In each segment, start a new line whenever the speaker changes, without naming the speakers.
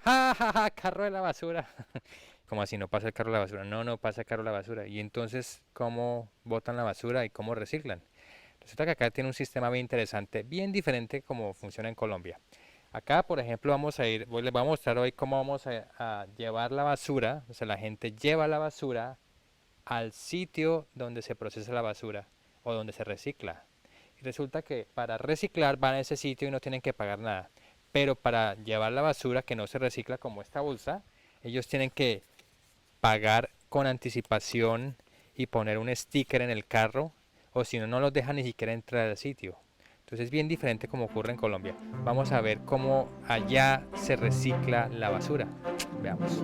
¡Ja, ja, ja! Carro de la basura. ¿Cómo así no pasa el carro de la basura? No, no pasa el carro de la basura. Y entonces, ¿cómo botan la basura y cómo reciclan? Resulta que acá tiene un sistema bien interesante, bien diferente como funciona en Colombia. Acá, por ejemplo, les voy a mostrar hoy cómo vamos a llevar la basura. O sea, la gente lleva la basura al sitio donde se procesa la basura o donde se recicla. Y resulta que para reciclar van a ese sitio y no tienen que pagar nada. Pero para llevar la basura que no se recicla como esta bolsa, ellos tienen que pagar con anticipación y poner un sticker en el carro, o si no, no los dejan ni siquiera entrar al sitio. Entonces es bien diferente como ocurre en Colombia. Vamos a ver cómo allá se recicla la basura. Veamos.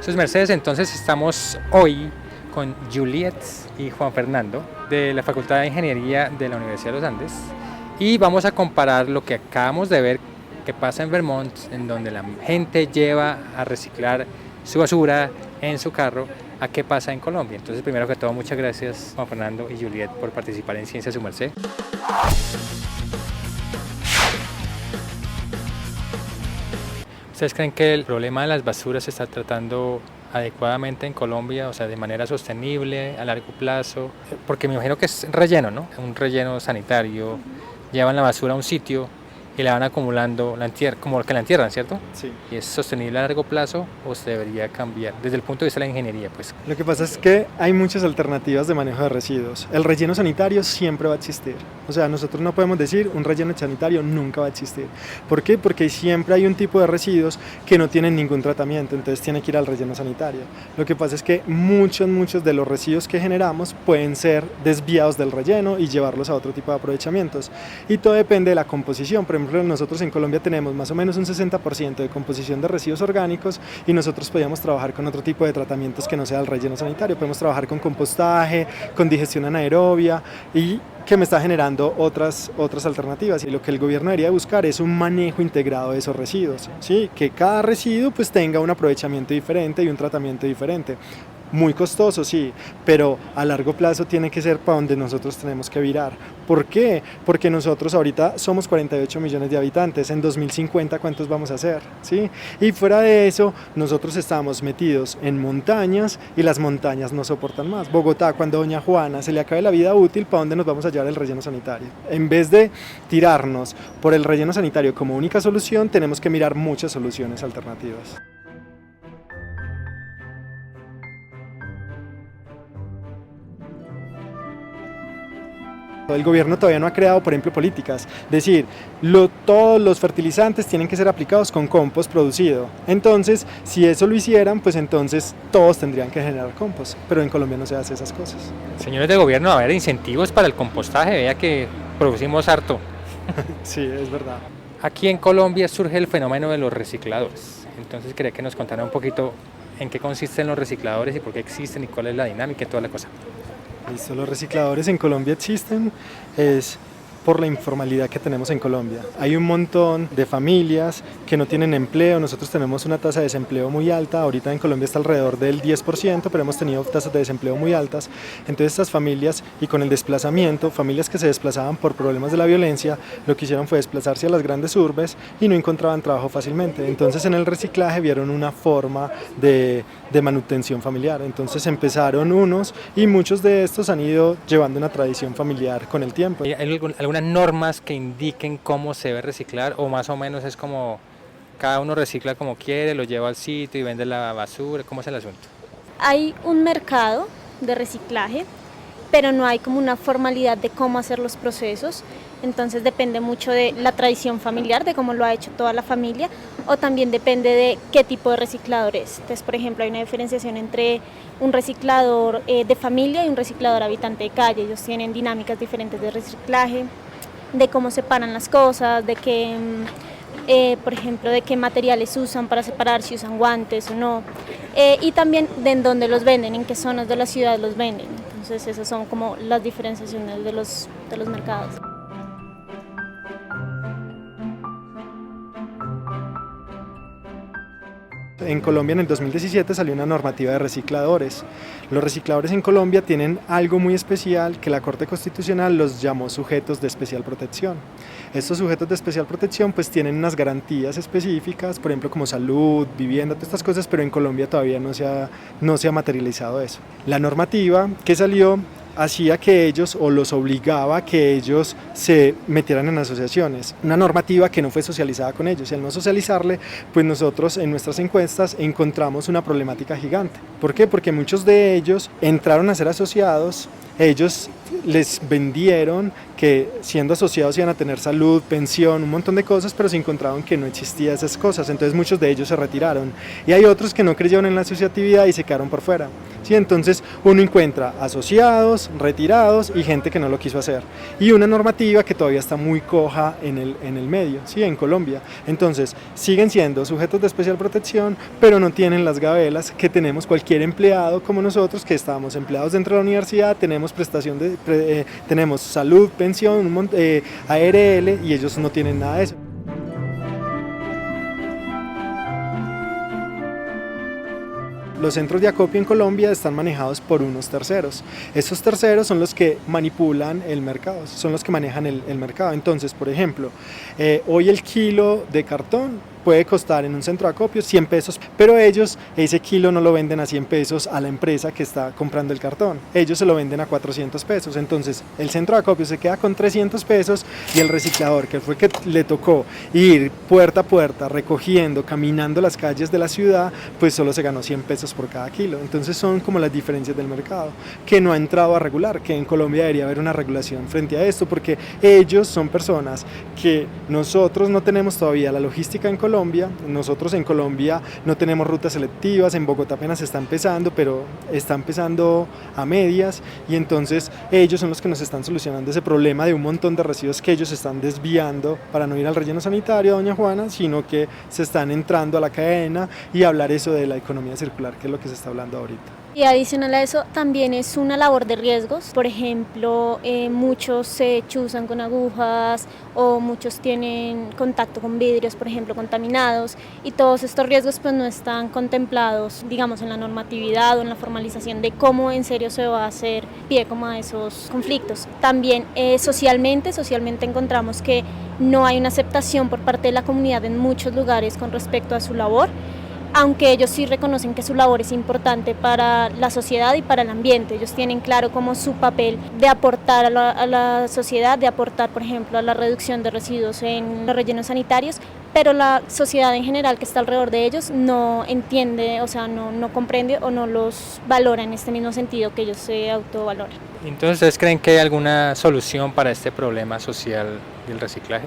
Sus Mercedes, entonces estamos hoy con Juliet y Juan Fernando de la Facultad de Ingeniería de la Universidad de los Andes y vamos a comparar lo que acabamos de ver que pasa en Vermont, en donde la gente lleva a reciclar su basura en su carro, a qué pasa en Colombia. Entonces, primero que todo, muchas gracias Juan Fernando y Juliet por participar en Ciencia Su Merced. ¿Ustedes creen que el problema de las basuras se está tratando adecuadamente en Colombia, o sea, de manera sostenible, a largo plazo? Porque me imagino que es relleno, ¿no? Un relleno sanitario, llevan la basura a un sitio y la van acumulando, como que la entierran, ¿cierto?
Sí.
¿Y es sostenible a largo plazo o se debería cambiar desde el punto de vista de la ingeniería, pues?
Lo que pasa es que hay muchas alternativas de manejo de residuos. El relleno sanitario siempre va a existir. O sea, nosotros no podemos decir un relleno sanitario nunca va a existir. ¿Por qué? Porque siempre hay un tipo de residuos que no tienen ningún tratamiento, entonces tiene que ir al relleno sanitario. Lo que pasa es que muchos de los residuos que generamos pueden ser desviados del relleno y llevarlos a otro tipo de aprovechamientos. Y todo depende de la composición. Por ejemplo, nosotros en Colombia tenemos más o menos un 60% de composición de residuos orgánicos y nosotros podríamos trabajar con otro tipo de tratamientos que no sea el relleno sanitario. Podemos trabajar con compostaje, con digestión anaerobia y que me está generando otras alternativas. Y lo que el gobierno debería buscar es un manejo integrado de esos residuos, ¿sí? Que cada residuo pues tenga un aprovechamiento diferente y un tratamiento diferente. Muy costoso, sí, pero a largo plazo tiene que ser para donde nosotros tenemos que virar. ¿Por qué? Porque nosotros ahorita somos 48 millones de habitantes, en 2050 ¿cuántos vamos a ser? ¿Sí? Y fuera de eso, nosotros estamos metidos en montañas y las montañas no soportan más. Bogotá, cuando doña Juana se le acabe la vida útil, ¿para dónde nos vamos a llevar el relleno sanitario? En vez de tirarnos por el relleno sanitario como única solución, tenemos que mirar muchas soluciones alternativas. El gobierno todavía no ha creado, por ejemplo, políticas. Decir, todos los fertilizantes tienen que ser aplicados con compost producido. Entonces, si eso lo hicieran, pues entonces todos tendrían que generar compost. Pero en Colombia no se hace esas cosas.
Señores de gobierno, a ver, incentivos para el compostaje, vea que producimos harto.
Sí, es verdad.
Aquí en Colombia surge el fenómeno de los recicladores. Entonces quería que nos contara un poquito en qué consisten los recicladores y por qué existen y cuál es la dinámica y toda la cosa.
Listo, los recicladores en Colombia existen, es por la informalidad que tenemos en Colombia. Hay un montón de familias que no tienen empleo, nosotros tenemos una tasa de desempleo muy alta, ahorita en Colombia está alrededor del 10%, pero hemos tenido tasas de desempleo muy altas. Entonces estas familias, y con el desplazamiento, familias que se desplazaban por problemas de la violencia, lo que hicieron fue desplazarse a las grandes urbes y no encontraban trabajo fácilmente. Entonces en el reciclaje vieron una forma de manutención familiar. Entonces empezaron unos y muchos de estos han ido llevando una tradición familiar con el tiempo.
¿Hay alguna habrán normas que indiquen cómo se debe reciclar o más o menos es como cada uno recicla como quiere, lo lleva al sitio y vende la basura? ¿Cómo es el asunto?
Hay un mercado de reciclaje, pero no hay como una formalidad de cómo hacer los procesos, entonces depende mucho de la tradición familiar, de cómo lo ha hecho toda la familia, o también depende de qué tipo de reciclador es. Entonces, por ejemplo, hay una diferenciación entre un reciclador de familia y un reciclador habitante de calle. Ellos tienen dinámicas diferentes de reciclaje, de cómo separan las cosas, de qué, por ejemplo, de qué materiales usan para separar, si usan guantes o no, y también de en dónde los venden, en qué zonas de la ciudad los venden. Entonces esas son como las diferenciaciones de los mercados.
En Colombia en el 2017 salió una normativa de recicladores. Los recicladores en Colombia tienen algo muy especial que la Corte Constitucional los llamó sujetos de especial protección. Estos sujetos de especial protección pues tienen unas garantías específicas, por ejemplo como salud, vivienda, todas estas cosas, pero en Colombia todavía no se ha materializado eso. La normativa que salió hacía que ellos o los obligaba a que ellos se metieran en asociaciones, una normativa que no fue socializada con ellos y al no socializarle, pues nosotros en nuestras encuestas encontramos una problemática gigante. ¿Por qué? Porque muchos de ellos entraron a ser asociados, ellos les vendieron que siendo asociados iban a tener salud, pensión, un montón de cosas, pero se encontraron que no existían esas cosas, entonces muchos de ellos se retiraron y hay otros que no creyeron en la asociatividad y se quedaron por fuera. ¿Sí? Entonces uno encuentra asociados, retirados y gente que no lo quiso hacer y una normativa que todavía está muy coja en el medio, ¿sí? En Colombia. Entonces siguen siendo sujetos de especial protección, pero no tienen las gabelas que tenemos cualquier empleado como nosotros, que estamos empleados dentro de la universidad, tenemos prestación tenemos salud, pensión, ARL y ellos no tienen nada de eso. Los centros de acopio en Colombia están manejados por unos terceros. Esos terceros son los que manipulan el mercado, son los que manejan el mercado. Entonces, por ejemplo, hoy el kilo de cartón puede costar en un centro de acopio 100 pesos, pero ellos ese kilo no lo venden a 100 pesos a la empresa que está comprando el cartón, ellos se lo venden a 400 pesos, entonces el centro de acopio se queda con 300 pesos y el reciclador, que fue que le tocó ir puerta a puerta recogiendo, caminando las calles de la ciudad, pues solo se ganó 100 pesos por cada kilo. Entonces son como las diferencias del mercado, que no ha entrado a regular, que en Colombia debería haber una regulación frente a esto, porque ellos son personas que nosotros no tenemos todavía la logística en Colombia. Nosotros en Colombia no tenemos rutas selectivas, en Bogotá apenas está empezando, pero está empezando a medias y entonces ellos son los que nos están solucionando ese problema de un montón de residuos que ellos están desviando para no ir al relleno sanitario, doña Juana, sino que se están entrando a la cadena y hablar eso de la economía circular, que es lo que se está hablando ahorita.
Y adicional a eso también es una labor de riesgos, por ejemplo, muchos se chuzan con agujas o muchos tienen contacto con vidrios, por ejemplo, contaminados y todos estos riesgos pues no están contemplados, digamos, en la normatividad o en la formalización de cómo en serio se va a hacer pie como a esos conflictos. También socialmente encontramos que no hay una aceptación por parte de la comunidad en muchos lugares con respecto a su labor, aunque ellos sí reconocen que su labor es importante para la sociedad y para el ambiente. Ellos tienen claro como su papel de aportar a la sociedad, de aportar, por ejemplo, a la reducción de residuos en los rellenos sanitarios, pero la sociedad en general que está alrededor de ellos no entiende, o sea, no comprende o no los valora en este mismo sentido que ellos se autovaloran.
Entonces, ¿ustedes creen que hay alguna solución para este problema social del reciclaje?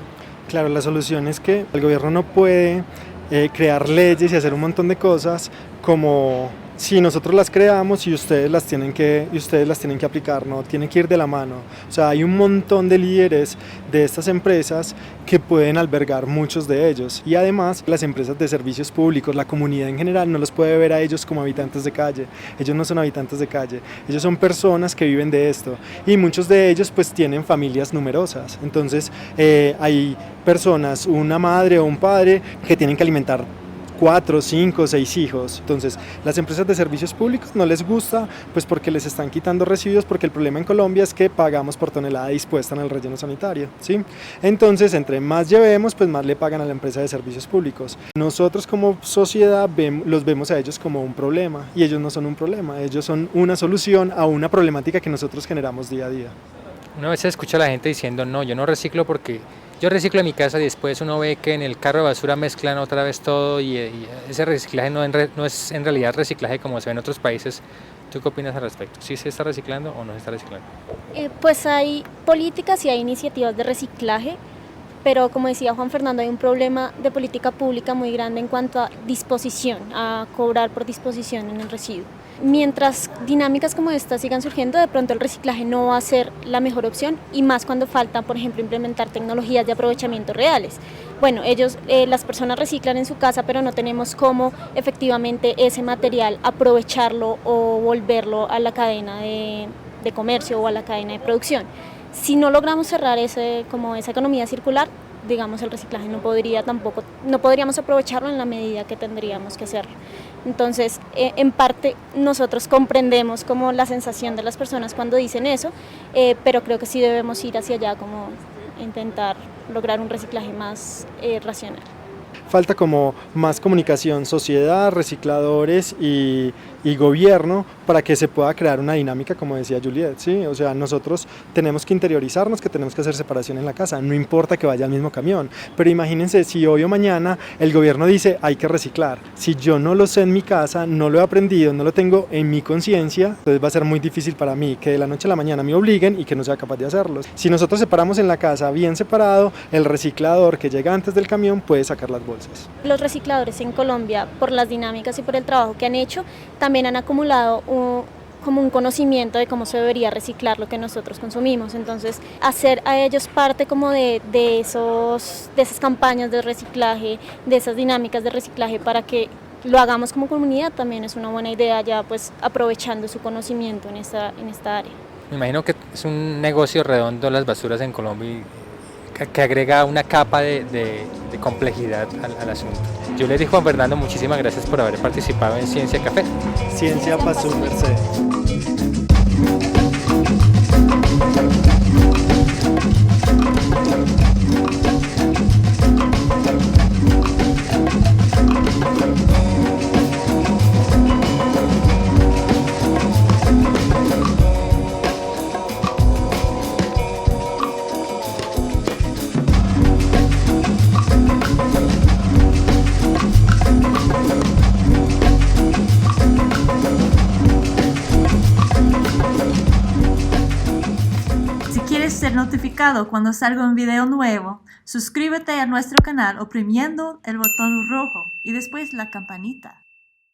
Claro, la solución es que el gobierno no puede crear leyes y hacer un montón de cosas como si nosotros las creamos y ustedes las tienen que aplicar, no, tiene que ir de la mano. O sea, hay un montón de líderes de estas empresas que pueden albergar muchos de ellos y además las empresas de servicios públicos, la comunidad en general no los puede ver a ellos como habitantes de calle. Ellos no son habitantes de calle, ellos son personas que viven de esto y muchos de ellos pues tienen familias numerosas. Entonces hay personas, una madre o un padre que tienen que alimentar 4, 5, 6 hijos. Entonces las empresas de servicios públicos no les gusta pues porque les están quitando residuos, porque el problema en Colombia es que pagamos por tonelada dispuesta en el relleno sanitario, ¿sí? Entonces entre más llevemos pues más le pagan a la empresa de servicios públicos. Nosotros como sociedad los vemos a ellos como un problema y ellos no son un problema, ellos son una solución a una problemática que nosotros generamos día a día.
Una vez escucha a la gente diciendo, no, yo no reciclo porque yo reciclo en mi casa y después uno ve que en el carro de basura mezclan otra vez todo y ese reciclaje no es en realidad reciclaje como se ve en otros países. ¿Tú qué opinas al respecto? ¿Sí se está reciclando o no se está reciclando?
Pues hay políticas y hay iniciativas de reciclaje, pero como decía Juan Fernando, hay un problema de política pública muy grande en cuanto a disposición, a cobrar por disposición en el residuo. Mientras dinámicas como esta sigan surgiendo, de pronto el reciclaje no va a ser la mejor opción y más cuando falta, por ejemplo, implementar tecnologías de aprovechamiento reales. Bueno, las personas reciclan en su casa, pero no tenemos cómo efectivamente ese material aprovecharlo o volverlo a la cadena de comercio o a la cadena de producción. Si no logramos cerrar esa economía circular, digamos, el reciclaje no podríamos aprovecharlo en la medida que tendríamos que hacerlo. Entonces, en parte nosotros comprendemos como la sensación de las personas cuando dicen eso, pero creo que sí debemos ir hacia allá, como intentar lograr un reciclaje más racional.
Falta como más comunicación, sociedad, recicladores y gobierno para que se pueda crear una dinámica, como decía Juliet, ¿sí? O sea, nosotros tenemos que interiorizarnos que tenemos que hacer separación en la casa, no importa que vaya al mismo camión, pero imagínense si hoy o mañana el gobierno dice hay que reciclar, si yo no lo sé en mi casa, no lo he aprendido, no lo tengo en mi conciencia, entonces va a ser muy difícil para mí que de la noche a la mañana me obliguen y que no sea capaz de hacerlo. Si nosotros separamos en la casa bien separado, el reciclador que llega antes del camión puede sacar las bolsas.
Los recicladores en Colombia, por las dinámicas y por el trabajo que han hecho, también han acumulado como un conocimiento de cómo se debería reciclar lo que nosotros consumimos. Entonces, hacer a ellos parte como de esas campañas de reciclaje, de esas dinámicas de reciclaje para que lo hagamos como comunidad también es una buena idea, ya pues aprovechando su conocimiento en esta área.
Me imagino que es un negocio redondo las basuras en Colombia y que agrega una capa de complejidad al asunto. Yo le digo a Juan Fernando, muchísimas gracias por haber participado en Ciencia Café.
Ciencia para su merced.
Si quieres ser notificado cuando salga un video nuevo, suscríbete a nuestro canal oprimiendo el botón rojo y después la campanita.